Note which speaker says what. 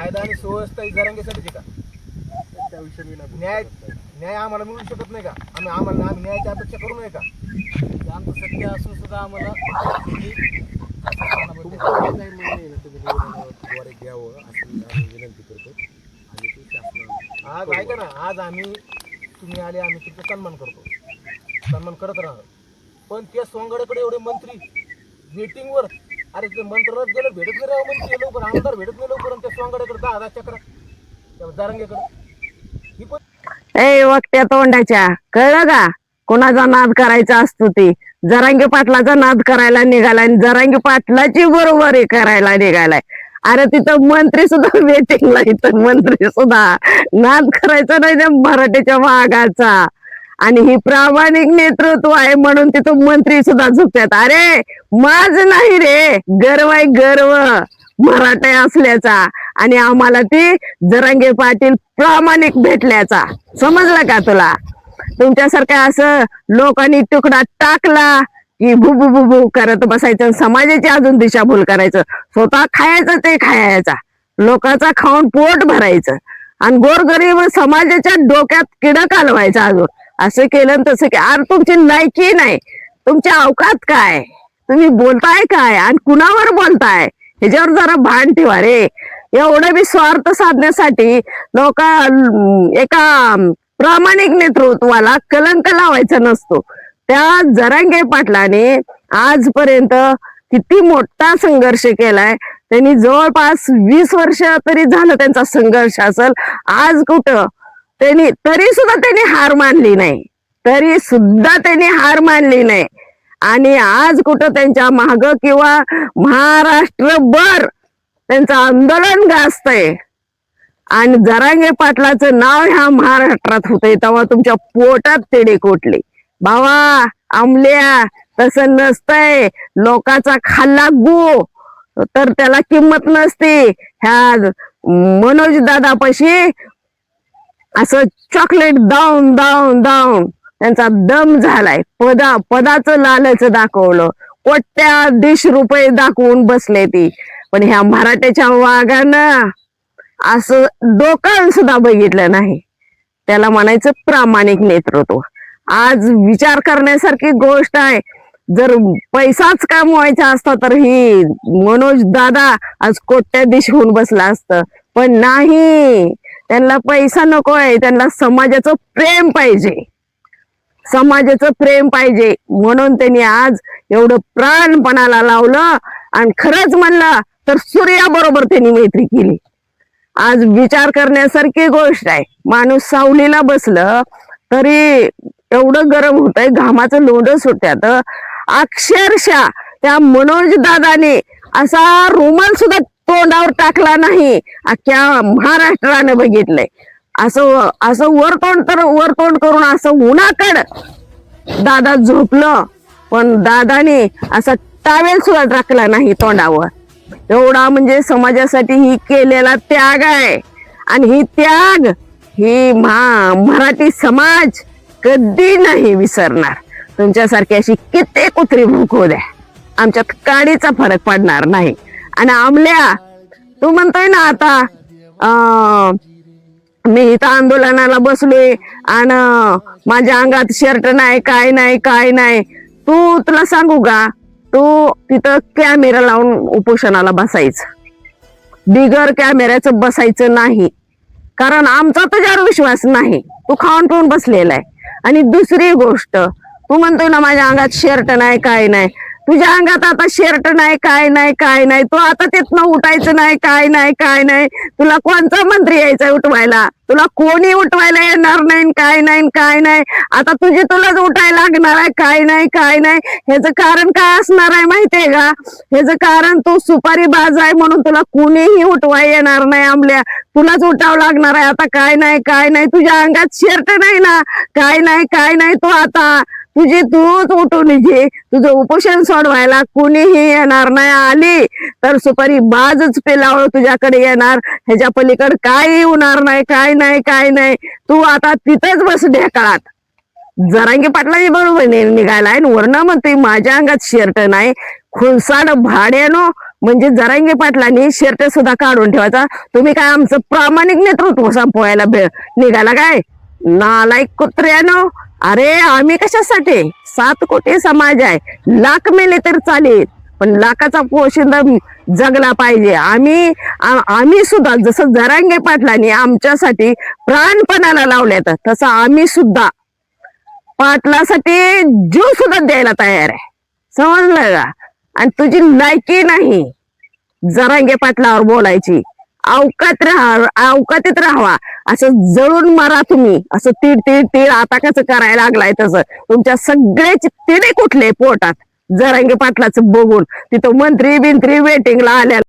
Speaker 1: कायदा आणि सुव्यवस्था ही जरांगेसाठीच का?
Speaker 2: त्या विषयी
Speaker 1: न्याय न्याय आम्हाला मिळू शकत नाही का? आम्ही न्यायाची अपेक्षा करू नये का?
Speaker 3: आमचं सत्य असून सुद्धा आम्हाला
Speaker 2: द्वारे द्यावं अशी आम्ही विनंती करतो आणि ते शासनाला
Speaker 1: आज ऐका ना, आज आम्ही तुम्ही आले, आम्ही तुमचा सन्मान करतो, सन्मान करत राहतो. पण त्या सोंगाड्याकडे एवढे मंत्री मीटिंगवर, अरे ते मंत्रालयात गेलं भेटत नाही राव मंत्री लवकर, आमदार भेटत नाही लवकर, आणि त्या सोंगाड्याकडे 10 चक्र त्या जरांगेकडे ही पण
Speaker 4: ए वक्त्या तोंडाच्या, कळलं का? कोणाचा नाद करायचा असतो ती जरांगे पाटलाचा नाद करायला निघालाय आणि जरांगे पाटलाची बरोबरी करायला निघालाय. अरे तिथं मंत्री सुद्धा वेटिंगला, इथं मंत्री सुद्धा नाद करायचा नाही त्या मराठीच्या वाघाचा. आणि ही प्रामाणिक नेतृत्व आहे म्हणून तिथं मंत्री सुद्धा झुकतात. अरे माझ नाही रे, गर्व आहे, गर्व मराठा असल्याचा. आणि आम्हाला ती जरांगे पाटील प्रामाणिक भेटल्याचा. समजलं का तुला? तुमच्यासारख्या असं लोकांनी तुकडा टाकला की भू भू भू करत बसायचं, समाजाची अजून दिशाभूल करायचं, स्वतः खायचं ते खायचा, लोकांचा खाऊन पोट भरायचं आणि गोरगरीब समाजाच्या डोक्यात किडा कालवायचा अजून. असं केलं तसं की अरे तुमची लायकी नाही, तुमची अवकात काय, तुम्ही बोलताय काय आणि कुणावर बोलताय ह्याच्यावर जरा भान ठेवा रे. एवढं बी स्वार्थ साधण्यासाठी लोक एका प्रामाणिक नेतृत्वाला कलंक लावायचा नसतो. त्या जरांगे पाटलाने आजपर्यंत किती मोठा संघर्ष केलाय. त्यांनी जवळपास 20 वर्ष तरी झालं त्यांचा संघर्ष असेल. आज कुठं तरी सुद्धा त्यांनी हार मानली नाही, आणि आज कुठं त्यांच्या माग किंवा महाराष्ट्रभर त्यांचं आंदोलन गाजतंय. आणि जरांगे पाटलाचं नाव ह्या महाराष्ट्रात होतंय तेव्हा तुमच्या पोटात तेडे कोटले. बाबा आमल्या तसं नसतंय. लोकाचा खाल्ला गो तर त्याला किंमत नसते. ह्या मनोज दादापाशी असं चॉकलेट दावून दावून दावून त्यांचा दम झालाय. पदाचं लालच दाखवलं, कोट्याधीश रुपये दाखवून बसले ती. पण ह्या मराठ्याच्या वाघानं असं डोकावून सुद्धा बघितलं नाही. त्याला म्हणायचं प्रामाणिक नेतृत्व. आज विचार करण्यासारखी गोष्ट आहे. जर पैसाच कमवायचा असता तर ही मनोज दादा आज कोट्याधीश होऊन बसला असतं. पण नाही, त्यांना पैसा नकोय, त्यांना समाजाचं प्रेम पाहिजे, म्हणून त्यांनी आज एवढं प्राणपणाला लावलं. आणि खरंच म्हणलं तर सूर्याबरोबर त्यांनी मैत्री केली. आज विचार करण्यासारखी गोष्ट आहे. माणूस सावलीला बसलं तरी एवढं गरम होतंय, घामाचं लोंढ सुटत्यात. अक्षरशः त्या मनोज दादाने असा रुमाल सुद्धा तोंडावर टाकला नाही. अख्ख्या महाराष्ट्राने बघितलंय. असं वरतोंड करून असं उन्हाकड दादा झोपलं, पण दादाने असा टावेल सुद्धा टाकला नाही तोंडावर. एवढा म्हणजे समाजासाठी ही केलेला त्याग आहे. आणि ही त्याग ही मराठी समाज कधी नाही विसरणार. तुमच्यासारखी अशी कित्येक कुत्री भूक द्या, आमच्यात काडीचा फरक पडणार नाही. आणि आमल्या तू म्हणतोय ना आता मी इथं आंदोलनाला बसलोय आणि माझ्या अंगात शर्ट नाही, काय नाही. तुला सांगू का, तू तिथं कॅमेरा लावून उपोषणाला बसायचं, बिगर कॅमेऱ्याचं बसायचं नाही. कारण आमचा तुझ्यावर विश्वास नाही, तू खाऊन पिऊन बसलेला आहे. आणि दुसरी गोष्ट, तू म्हणतोय ना माझ्या अंगात शर्ट नाही, काय नाही. तुझ्या अंगात आता शर्ट नाही, काय नाही. तू आता तिथनं उठायचं नाही, काय नाही. तुला कोणता मंत्री यायचा उठवायला? तुला कोणी उठवायला येणार नाही, काय नाही. आता तुलाच उठायला लागणार आहे, काय नाही. ह्याचं कारण काय असणार आहे माहितीये का? ह्याचं कारण तू सुपारी बाज आहे म्हणून तुला कोणीही उठवाय येणार नाही. आमल्या तुलाच उठावं लागणार आहे. आता काय नाही. तुझ्या अंगात शर्ट नाही ना, काय नाही. तू आता तूच उठून घे. तुझं उपोषण सोडवायला कुणीही येणार नाही. आली तर सुपारी बाजच पेलावं तुझ्याकडे येणार. ह्याच्या पलीकडे काही होणार नाही, काय नाही. तू आता तिथंच बस ढेकळात. जरांगे पाटलाची बरोबर निघायलाय. वर्ण म्हणते माझ्या अंगात शर्ट नाही. खुलसाड भाड्यानो म्हणजे जरांगे पाटलांनी शर्ट सुद्धा काढून ठेवायचा. तुम्ही काय आमचं प्रामाणिक नेतृत्व संपवायला निघाला काय? नालायक कुत्र्यानो. अरे आम्ही कशासाठी? 7 कोटी समाज आहे, लाख मेले तर चालेल, पण लाखाचा पोशिंदा जगला पाहिजे. आम्ही सुद्धा जसं जरांगे पाटलांनी आमच्यासाठी प्राणपणाला लावल्यात, तसं आम्ही सुद्धा पाटलासाठी जीव सुद्धा द्यायला तयार आहे. समजलं का? आणि तुझी लायकी नाही जरांगे पाटलावर बोलायची. अवकातीत राहावा. असं जळून मारा तुम्ही. असं तीड तीड तीड आता कसं करायला लागलाय तसं. तुमच्या सगळ्याचे तिडे कुठले पोटात जरांगे पाटलाचं बघून. तिथं मंत्री बिंत्री वेटिंगला आल्या.